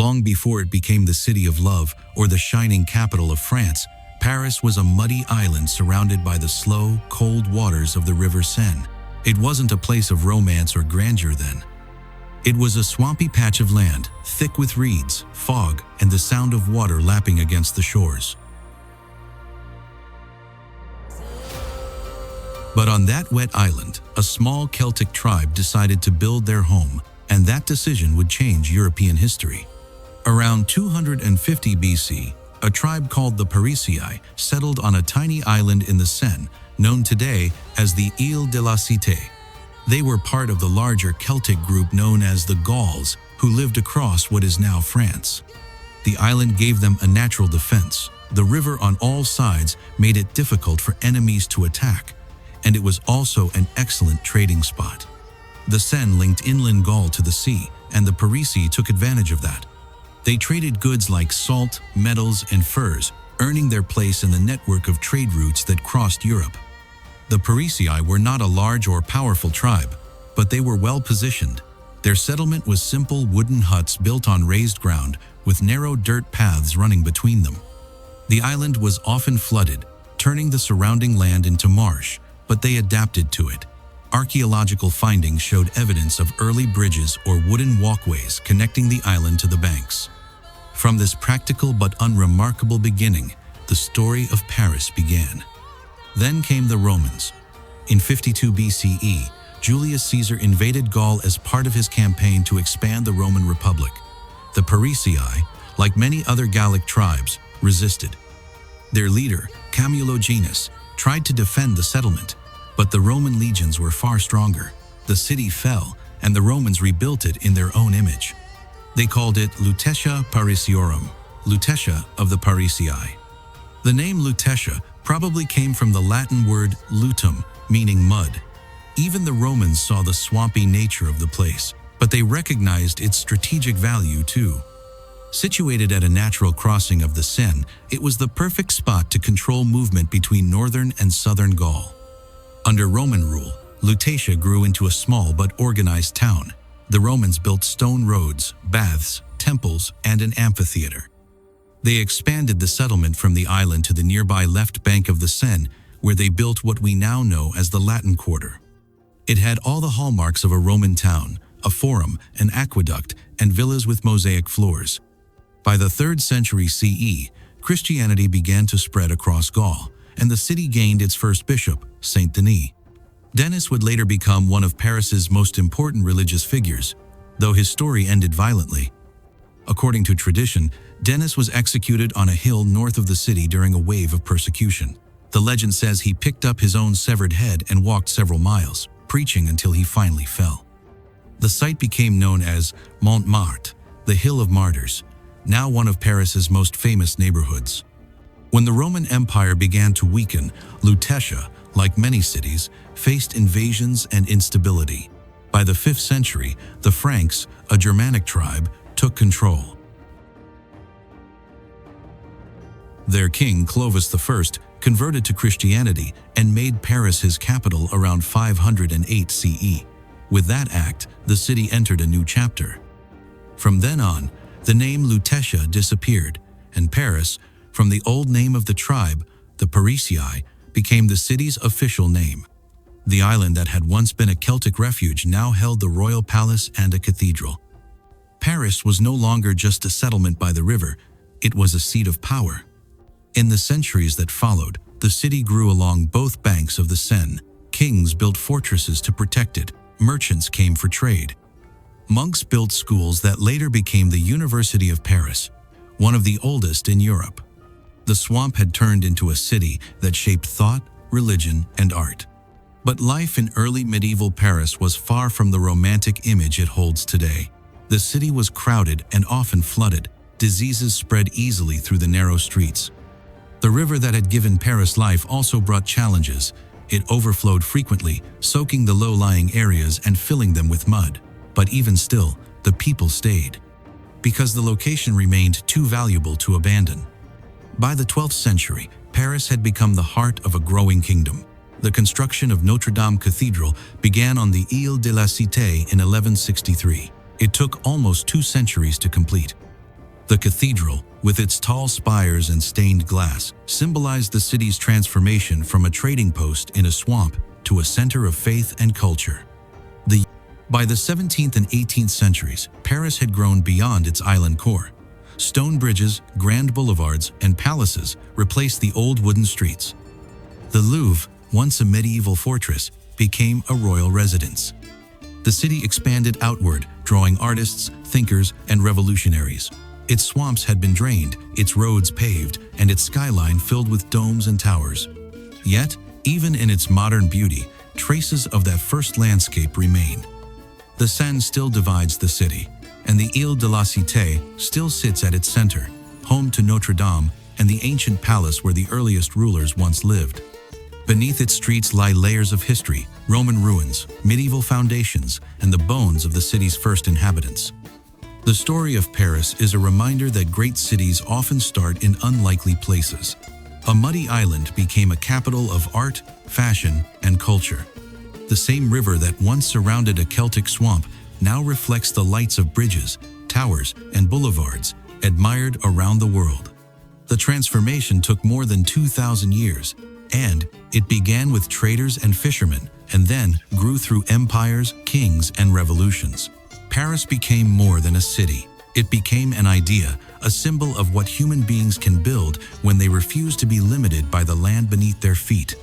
Long before it became the city of love or the shining capital of France, Paris was a muddy island surrounded by the slow, cold waters of the River Seine. It wasn't a place of romance or grandeur then. It was a swampy patch of land, thick with reeds, fog, and the sound of water lapping against the shores. But on that wet island, a small Celtic tribe decided to build their home, and that decision would change European history. Around 250 BC, a tribe called the Parisii settled on a tiny island in the Seine, known today as the Île de la Cité. They were part of the larger Celtic group known as the Gauls, who lived across what is now France. The island gave them a natural defense. The river on all sides made it difficult for enemies to attack, and it was also an excellent trading spot. The Seine linked inland Gaul to the sea, and the Parisii took advantage of that. They traded goods like salt, metals, and furs, earning their place in the network of trade routes that crossed Europe. The Parisii were not a large or powerful tribe, but they were well positioned. Their settlement was simple wooden huts built on raised ground, with narrow dirt paths running between them. The island was often flooded, turning the surrounding land into marsh, but they adapted to it. Archaeological findings showed evidence of early bridges or wooden walkways connecting the island to the banks. From this practical but unremarkable beginning, the story of Paris began. Then came the Romans. In 52 BCE, Julius Caesar invaded Gaul as part of his campaign to expand the Roman Republic. The Parisii, like many other Gallic tribes, resisted. Their leader, Camullogenus, tried to defend the settlement, but the Roman legions were far stronger. The city fell, and the Romans rebuilt it in their own image. They called it Lutetia Parisiorum, Lutetia of the Parisii. The name Lutetia probably came from the Latin word lutum, meaning mud. Even the Romans saw the swampy nature of the place, but they recognized its strategic value too. Situated at a natural crossing of the Seine, it was the perfect spot to control movement between northern and southern Gaul. Under Roman rule, Lutetia grew into a small but organized town. The Romans built stone roads, baths, temples, and an amphitheater. They expanded the settlement from the island to the nearby left bank of the Seine, where they built what we now know as the Latin Quarter. It had all the hallmarks of a Roman town: a forum, an aqueduct, and villas with mosaic floors. By the 3rd century CE, Christianity began to spread across Gaul, and the city gained its first bishop, Saint Denis. Denis would later become one of Paris's most important religious figures, though his story ended violently. According to tradition, Denis was executed on a hill north of the city during a wave of persecution. The legend says he picked up his own severed head and walked several miles, preaching until he finally fell. The site became known as Montmartre, the Hill of Martyrs, now one of Paris's most famous neighborhoods. When the Roman Empire began to weaken, Lutetia, like many cities, faced invasions and instability. By the 5th century, the Franks, a Germanic tribe, took control. Their king, Clovis I, converted to Christianity and made Paris his capital around 508 CE. With that act, the city entered a new chapter. From then on, the name Lutetia disappeared, and Paris, from the old name of the tribe, the Parisii, became the city's official name. The island that had once been a Celtic refuge now held the royal palace and a cathedral. Paris was no longer just a settlement by the river, it was a seat of power. In the centuries that followed, the city grew along both banks of the Seine. Kings built fortresses to protect it, merchants came for trade. Monks built schools that later became the University of Paris, one of the oldest in Europe. The swamp had turned into a city that shaped thought, religion, and art. But life in early medieval Paris was far from the romantic image it holds today. The city was crowded and often flooded. Diseases spread easily through the narrow streets. The river that had given Paris life also brought challenges. It overflowed frequently, soaking the low-lying areas and filling them with mud. But even still, the people stayed, because the location remained too valuable to abandon. By the 12th century, Paris had become the heart of a growing kingdom. The construction of Notre Dame Cathedral began on the Île de la Cité in 1163. It took almost 2 centuries to complete. The cathedral, with its tall spires and stained glass, symbolized the city's transformation from a trading post in a swamp to a center of faith and culture. By the 17th and 18th centuries, Paris had grown beyond its island core. Stone bridges, grand boulevards, and palaces replaced the old wooden streets. The Louvre, once a medieval fortress, became a royal residence. The city expanded outward, drawing artists, thinkers, and revolutionaries. Its swamps had been drained, its roads paved, and its skyline filled with domes and towers. Yet, even in its modern beauty, traces of that first landscape remain. The Seine still divides the city, and the Ile de la Cité still sits at its center, home to Notre Dame and the ancient palace where the earliest rulers once lived. Beneath its streets lie layers of history, Roman ruins, medieval foundations, and the bones of the city's first inhabitants. The story of Paris is a reminder that great cities often start in unlikely places. A muddy island became a capital of art, fashion, and culture. The same river that once surrounded a Celtic swamp now reflects the lights of bridges, towers, and boulevards admired around the world. The transformation took more than 2,000 years, and it began with traders and fishermen, and then grew through empires, kings, and revolutions. Paris became more than a city. It became an idea, a symbol of what human beings can build when they refuse to be limited by the land beneath their feet.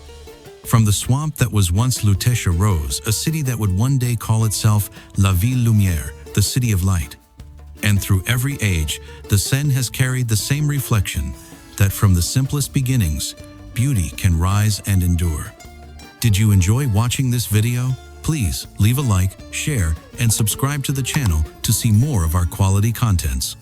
From the swamp that was once Lutetia rose a city that would one day call itself La Ville Lumière, the city of light. And through every age, the Seine has carried the same reflection, that from the simplest beginnings, beauty can rise and endure. Did you enjoy watching this video? Please leave a like, share, and subscribe to the channel to see more of our quality contents.